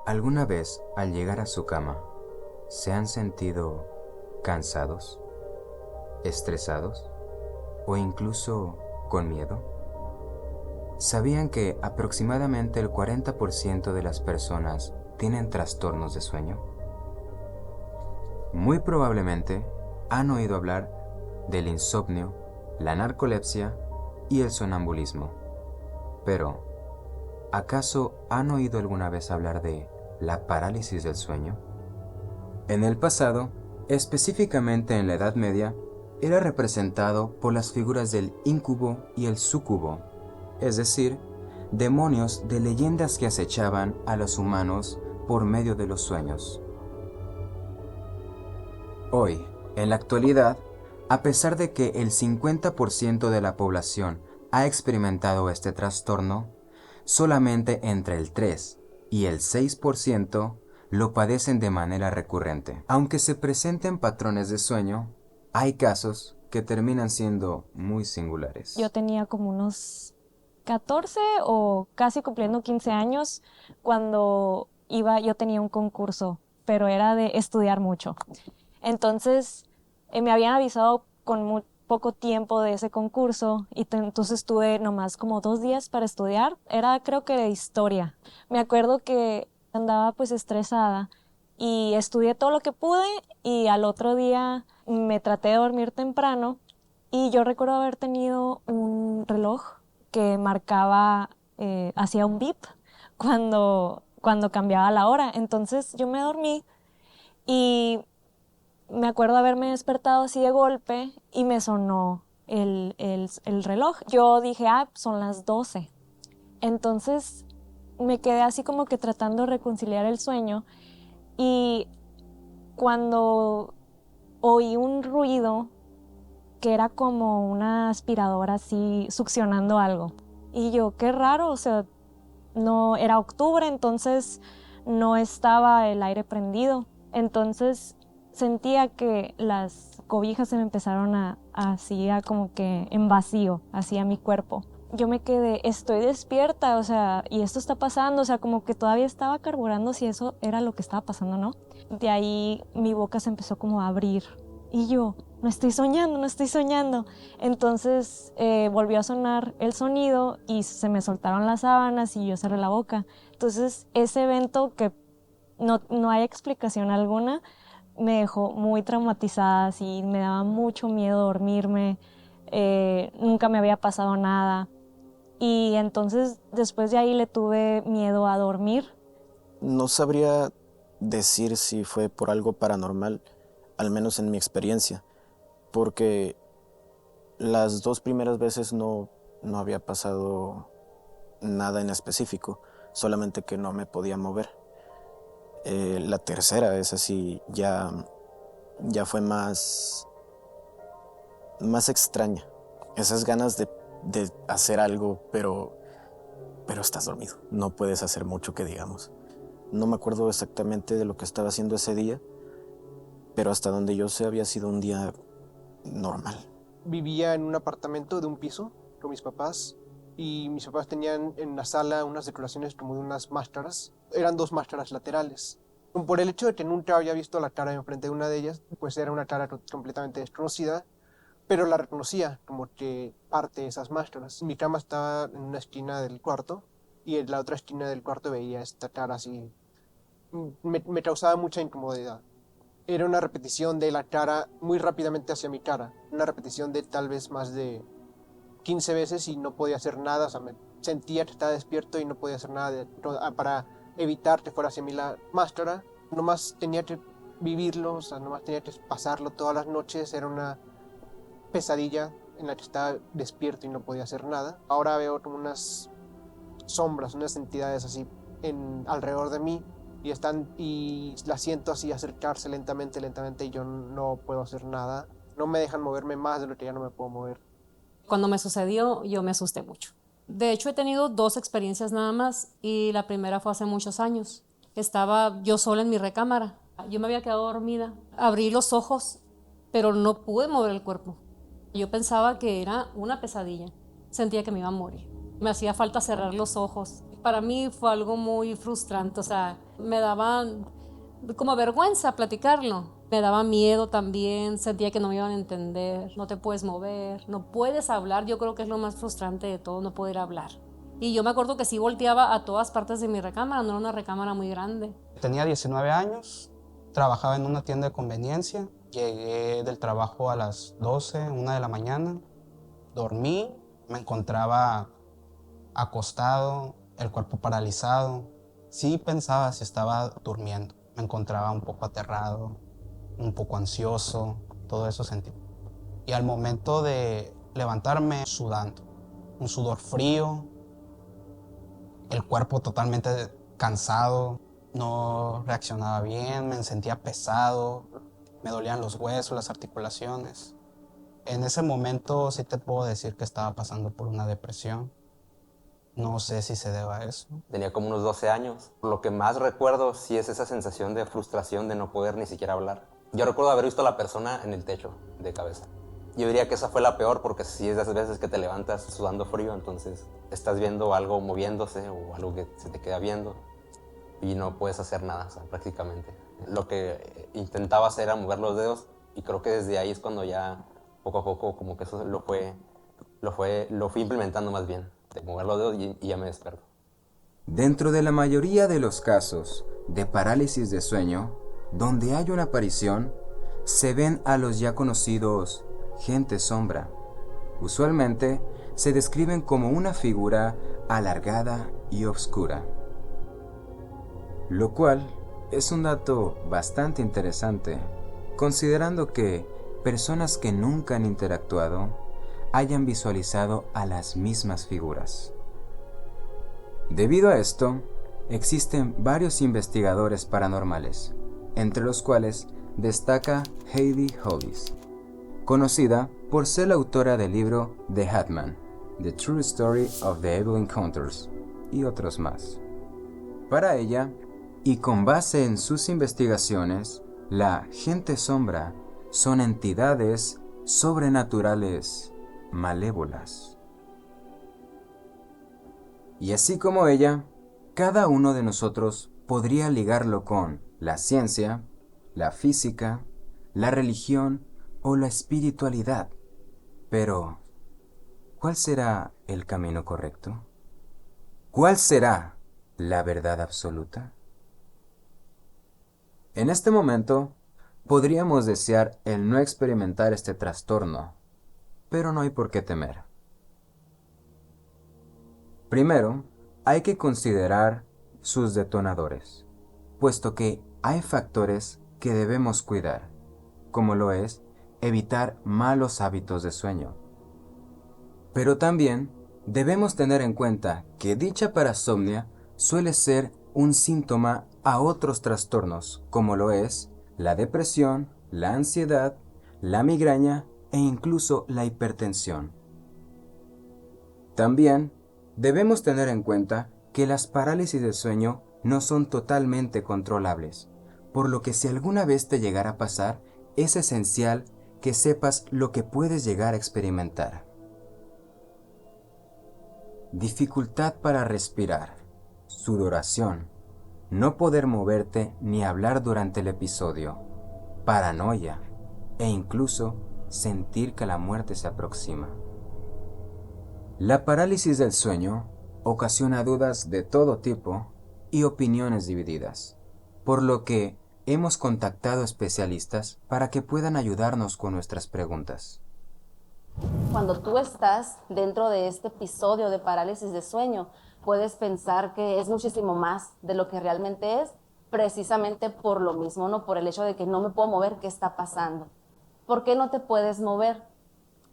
¿Alguna vez al llegar a su cama se han sentido cansados, estresados o incluso con miedo? ¿Sabían que aproximadamente el 40% de las personas tienen trastornos de sueño? Muy probablemente han oído hablar del insomnio, la narcolepsia y el sonambulismo. Pero, ¿acaso han oído alguna vez hablar de la parálisis del sueño? En el pasado, específicamente en la Edad Media, era representado por las figuras del íncubo y el súcubo, es decir, demonios de leyendas que acechaban a los humanos por medio de los sueños. Hoy, en la actualidad, a pesar de que el 50% de la población ha experimentado este trastorno, solamente entre el 3 y el 6% lo padecen de manera recurrente. Aunque se presenten patrones de sueño, hay casos que terminan siendo muy singulares. Yo tenía como unos 14 o casi cumpliendo 15 años cuando yo tenía un concurso, pero era de estudiar mucho. Entonces, me habían avisado con muy poco tiempo de ese concurso y entonces tuve nomás como 2 días para estudiar. Era creo que de historia. Me acuerdo que andaba pues estresada y estudié todo lo que pude y al otro día me traté de dormir temprano y yo recuerdo haber tenido un reloj que marcaba, hacía un beep cuando cambiaba la hora. Entonces yo me dormí y me acuerdo haberme despertado así de golpe y me sonó el reloj. Yo dije, son las 12. Entonces me quedé así como que tratando de reconciliar el sueño y cuando oí un ruido que era como una aspiradora así succionando algo. Y yo, qué raro, o sea, no era octubre, entonces no estaba el aire prendido. Entonces sentía que las cobijas se me empezaron así a como que en vacío, así a mi cuerpo. Yo me quedé, estoy despierta, o sea, y esto está pasando, o sea, como que todavía estaba carburando si eso era lo que estaba pasando, ¿no? De ahí mi boca se empezó como a abrir y yo, no estoy soñando, no estoy soñando. Entonces volvió a sonar el sonido y se me soltaron las sábanas y yo cerré la boca. Entonces ese evento que no hay explicación alguna me dejó muy traumatizada, así me daba mucho miedo dormirme, nunca me había pasado nada. Y entonces después de ahí le tuve miedo a dormir. No sabría decir si fue por algo paranormal, al menos en mi experiencia, porque las dos primeras veces no había pasado nada en específico, solamente que no me podía mover. La tercera vez así ya fue más extraña. Esas ganas de hacer algo, pero estás dormido. No puedes hacer mucho que digamos. No me acuerdo exactamente de lo que estaba haciendo ese día, pero hasta donde yo sé había sido un día normal. Vivía en un apartamento de un piso con mis papás y mis papás tenían en la sala unas decoraciones como de unas máscaras. Eran dos máscaras laterales. Por el hecho de que nunca había visto la cara enfrente de una de ellas, pues era una cara completamente desconocida, pero la reconocía como que parte de esas máscaras. Mi cama estaba en una esquina del cuarto y en la otra esquina del cuarto veía esta cara así. Me causaba mucha incomodidad. Era una repetición de la cara muy rápidamente hacia mi cara. Una repetición de tal vez más de 15 veces y no podía hacer nada. O sea, me sentía que estaba despierto y no podía hacer nada para evitar que fuera hacia mí la máscara. Nomás tenía que vivirlo, o sea, nomás tenía que pasarlo todas las noches. Era una pesadilla en la que estaba despierto y no podía hacer nada. Ahora veo como unas sombras, unas entidades así alrededor de mí y las siento así acercarse lentamente, lentamente y yo no puedo hacer nada. No me dejan moverme más de lo que ya no me puedo mover. Cuando me sucedió, yo me asusté mucho. De hecho, he tenido 2 experiencias nada más y la primera fue hace muchos años. Estaba yo sola en mi recámara. Yo me había quedado dormida. Abrí los ojos, pero no pude mover el cuerpo. Yo pensaba que era una pesadilla. Sentía que me iba a morir. Me hacía falta cerrar los ojos. Para mí fue algo muy frustrante, o sea, me daba como vergüenza platicarlo. Me daba miedo también, sentía que no me iban a entender, no te puedes mover, no puedes hablar. Yo creo que es lo más frustrante de todo, no poder hablar. Y yo me acuerdo que sí volteaba a todas partes de mi recámara, no era una recámara muy grande. Tenía 19 años, trabajaba en una tienda de conveniencia, llegué del trabajo a las 12, 1 de la mañana, dormí, me encontraba acostado, el cuerpo paralizado. Sí pensaba si estaba durmiendo, me encontraba un poco aterrado, un poco ansioso, todo eso sentí. Y al momento de levantarme, sudando, un sudor frío, el cuerpo totalmente cansado, no reaccionaba bien, me sentía pesado, me dolían los huesos, las articulaciones. En ese momento sí te puedo decir que estaba pasando por una depresión. No sé si se deba a eso. Tenía como unos 12 años. Lo que más recuerdo sí es esa sensación de frustración de no poder ni siquiera hablar. Yo recuerdo haber visto a la persona en el techo de cabeza. Yo diría que esa fue la peor porque sí es de esas veces que te levantas sudando frío, entonces estás viendo algo moviéndose o algo que se te queda viendo y no puedes hacer nada, o sea, prácticamente. Lo que intentaba hacer era mover los dedos y creo que desde ahí es cuando ya poco a poco como que eso lo fui implementando más bien, de mover los dedos y ya me desperto. Dentro de la mayoría de los casos de parálisis de sueño, donde hay una aparición, se ven a los ya conocidos gente sombra. Usualmente se describen como una figura alargada y oscura, lo cual es un dato bastante interesante, considerando que personas que nunca han interactuado hayan visualizado a las mismas figuras. Debido a esto, existen varios investigadores paranormales, entre los cuales destaca Heidi Hollis, conocida por ser la autora del libro The Hatman, The True Story of the Evil Encounters, y otros más. Para ella, y con base en sus investigaciones, la gente sombra son entidades sobrenaturales malévolas. Y así como ella, cada uno de nosotros podría ligarlo con la ciencia, la física, la religión o la espiritualidad. Pero, ¿cuál será el camino correcto? ¿Cuál será la verdad absoluta? En este momento, podríamos desear el no experimentar este trastorno, pero no hay por qué temer. Primero, hay que considerar sus detonadores, puesto que hay factores que debemos cuidar, como lo es evitar malos hábitos de sueño. Pero también debemos tener en cuenta que dicha parasomnia suele ser un síntoma a otros trastornos, como lo es la depresión, la ansiedad, la migraña e incluso la hipertensión. También debemos tener en cuenta que las parálisis de sueño no son totalmente controlables, por lo que si alguna vez te llegara a pasar, es esencial que sepas lo que puedes llegar a experimentar. Dificultad para respirar, sudoración, no poder moverte ni hablar durante el episodio, paranoia e incluso sentir que la muerte se aproxima. La parálisis del sueño ocasiona dudas de todo tipo y opiniones divididas, por lo que hemos contactado especialistas para que puedan ayudarnos con nuestras preguntas. Cuando tú estás dentro de este episodio de parálisis de sueño, puedes pensar que es muchísimo más de lo que realmente es, precisamente por lo mismo, ¿no? Por el hecho de que no me puedo mover, ¿qué está pasando? ¿Por qué no te puedes mover?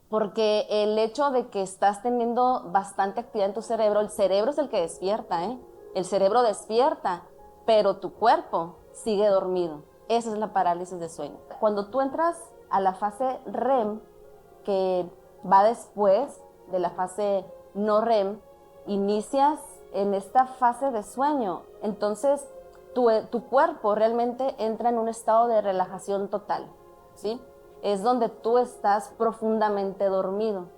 Porque el hecho de que estás teniendo bastante actividad en tu cerebro, el cerebro es el que despierta, ¿eh? El cerebro despierta, pero tu cuerpo sigue dormido. Esa es la parálisis de sueño. Cuando tú entras a la fase REM, que va después de la fase no REM, inicias en esta fase de sueño. Entonces, tu cuerpo realmente entra en un estado de relajación total, ¿sí? Es donde tú estás profundamente dormido.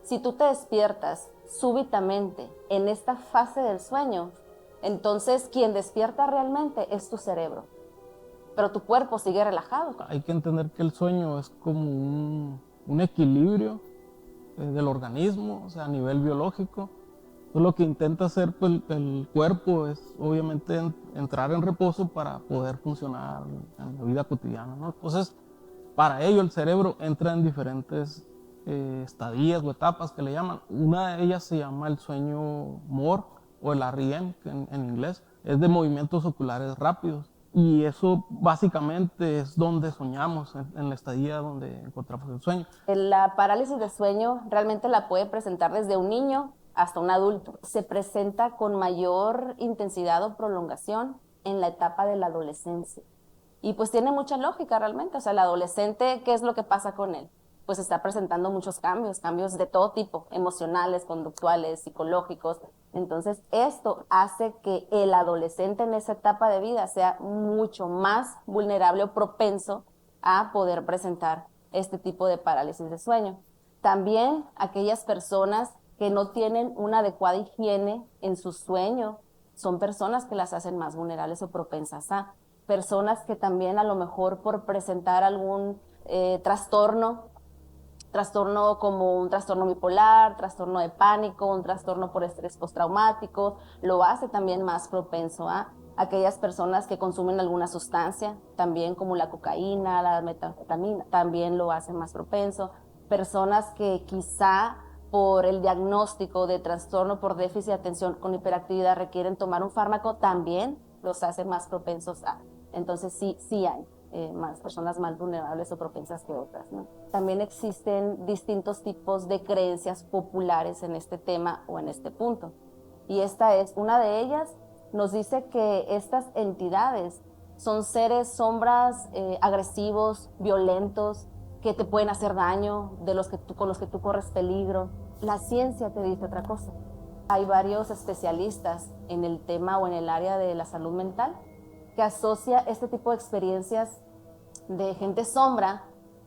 Si tú te despiertas súbitamente en esta fase del sueño, entonces quien despierta realmente es tu cerebro, pero tu cuerpo sigue relajado. Hay que entender que el sueño es como un equilibrio del organismo, o sea, a nivel biológico. Entonces, lo que intenta hacer pues, el cuerpo es obviamente entrar en reposo para poder funcionar en la vida cotidiana, ¿no? Entonces, para ello el cerebro entra en diferentes estadías o etapas que le llaman. Una de ellas se llama el sueño MOR o el REM en inglés. Es de movimientos oculares rápidos. Y eso básicamente es donde soñamos, en la estadía donde encontramos el sueño. La parálisis de sueño realmente la puede presentar desde un niño hasta un adulto. Se presenta con mayor intensidad o prolongación en la etapa de la adolescencia. Y pues tiene mucha lógica realmente. O sea, el adolescente, ¿qué es lo que pasa con él? Pues está presentando muchos cambios de todo tipo, emocionales, conductuales, psicológicos. Entonces, esto hace que el adolescente en esa etapa de vida sea mucho más vulnerable o propenso a poder presentar este tipo de parálisis de sueño. También aquellas personas que no tienen una adecuada higiene en su sueño son personas que las hacen más vulnerables o propensas a. Personas que también a lo mejor por presentar algún trastorno como un trastorno bipolar, trastorno de pánico, un trastorno por estrés postraumático, lo hace también más propenso a aquellas personas que consumen alguna sustancia, también como la cocaína, la metanfetamina, también lo hace más propenso. Personas que quizá por el diagnóstico de trastorno por déficit de atención con hiperactividad requieren tomar un fármaco, también los hace más propensos a. Entonces sí hay más personas más vulnerables o propensas que otras, ¿no? También existen distintos tipos de creencias populares en este tema o en este punto. Y esta es una de ellas. Nos dice que estas entidades son seres sombras agresivos, violentos, que te pueden hacer daño, con los que tú corres peligro. La ciencia te dice otra cosa. Hay varios especialistas en el tema o en el área de la salud mental que asocia este tipo de experiencias de gente sombra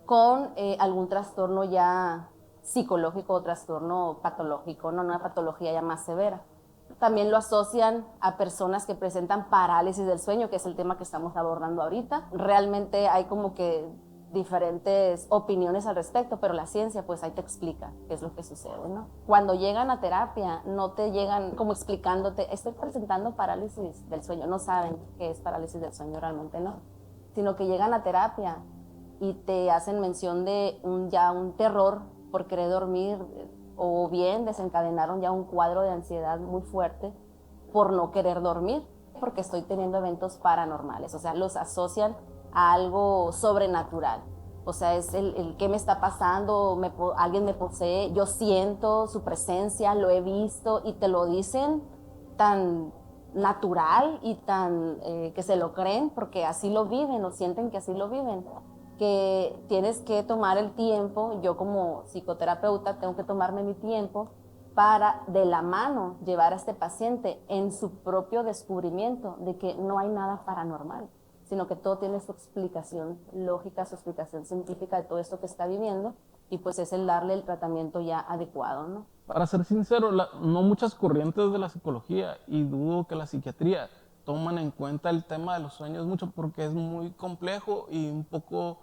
con algún trastorno ya psicológico o trastorno patológico, no una patología ya más severa. También lo asocian a personas que presentan parálisis del sueño, que es el tema que estamos abordando ahorita. Realmente hay como que diferentes opiniones al respecto, pero la ciencia pues ahí te explica qué es lo que sucede, ¿no? Cuando llegan a terapia no te llegan como explicándote, estoy presentando parálisis del sueño, no saben qué es parálisis del sueño realmente, ¿no? Sino que llegan a terapia y te hacen mención de un terror por querer dormir, o bien desencadenaron ya un cuadro de ansiedad muy fuerte por no querer dormir, porque estoy teniendo eventos paranormales, o sea, los asocian a algo sobrenatural. O sea, es el qué me está pasando, alguien me posee, yo siento su presencia, lo he visto, y te lo dicen tan natural y tan que se lo creen porque así lo viven o sienten que así lo viven, que tienes que tomar el tiempo. Yo como psicoterapeuta tengo que tomarme mi tiempo para de la mano llevar a este paciente en su propio descubrimiento de que no hay nada paranormal, sino que todo tiene su explicación lógica, su explicación científica de todo esto que está viviendo, y pues es el darle el tratamiento ya adecuado, ¿no? Para ser sincero, no muchas corrientes de la psicología, y dudo que la psiquiatría, toman en cuenta el tema de los sueños mucho porque es muy complejo y un poco,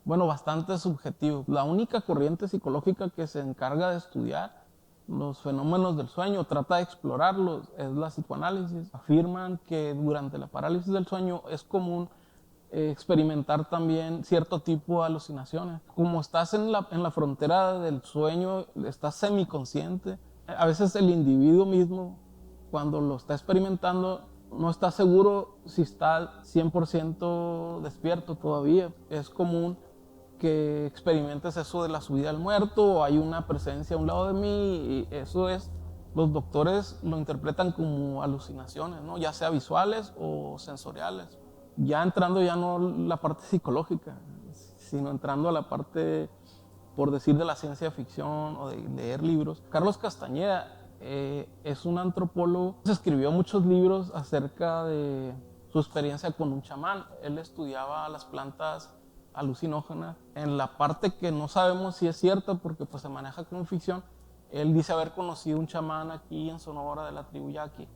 bastante subjetivo. La única corriente psicológica que se encarga de estudiar los fenómenos del sueño, trata de explorarlos, es la psicoanálisis. Afirman que durante la parálisis del sueño es común experimentar también cierto tipo de alucinaciones. Como estás en la frontera del sueño, estás semiconsciente, a veces el individuo mismo, cuando lo está experimentando, no está seguro si está 100% despierto todavía. Es común que experimentes eso de la subida al muerto, o hay una presencia a un lado de mí, y eso los doctores lo interpretan como alucinaciones, ¿no? Ya sea visuales o sensoriales. Ya entrando ya no la parte psicológica, sino entrando a la parte, por decir, de la ciencia ficción o de leer libros. Carlos Castañeda es un antropólogo, escribió muchos libros acerca de su experiencia con un chamán. Él estudiaba las plantas alucinógenas. En la parte que no sabemos si es cierta, porque pues se maneja como ficción, Él dice haber conocido un chamán aquí en Sonora de la tribu Yaqui.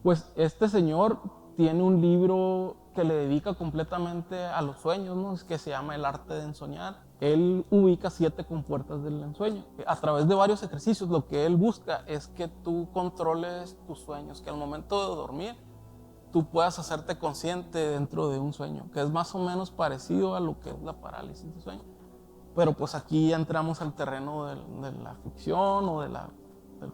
Pues este señor tiene un libro que le dedica completamente a los sueños, ¿no? Que se llama El arte de ensoñar. Él ubica 7 compuertas del ensueño. A través de varios ejercicios lo que él busca es que tú controles tus sueños, que al momento de dormir tú puedas hacerte consciente dentro de un sueño, que es más o menos parecido a lo que es la parálisis de sueño. Pero pues aquí ya entramos al terreno de la ficción o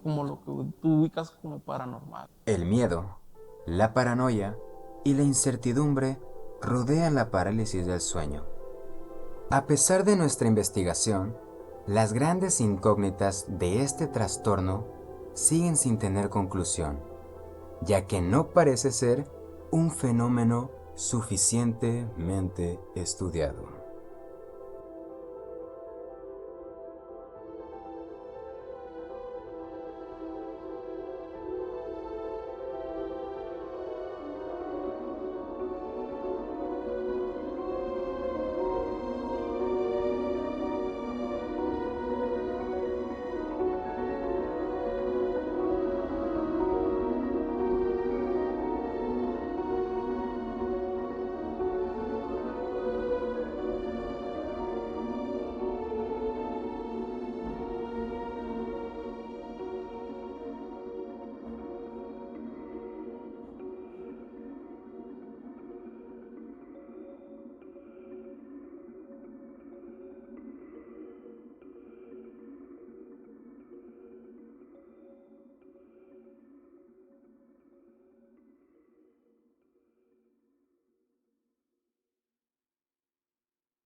como lo que tú ubicas como paranormal. El miedo, la paranoia y la incertidumbre rodean la parálisis del sueño. A pesar de nuestra investigación, las grandes incógnitas de este trastorno siguen sin tener conclusión, ya que no parece ser un fenómeno suficientemente estudiado.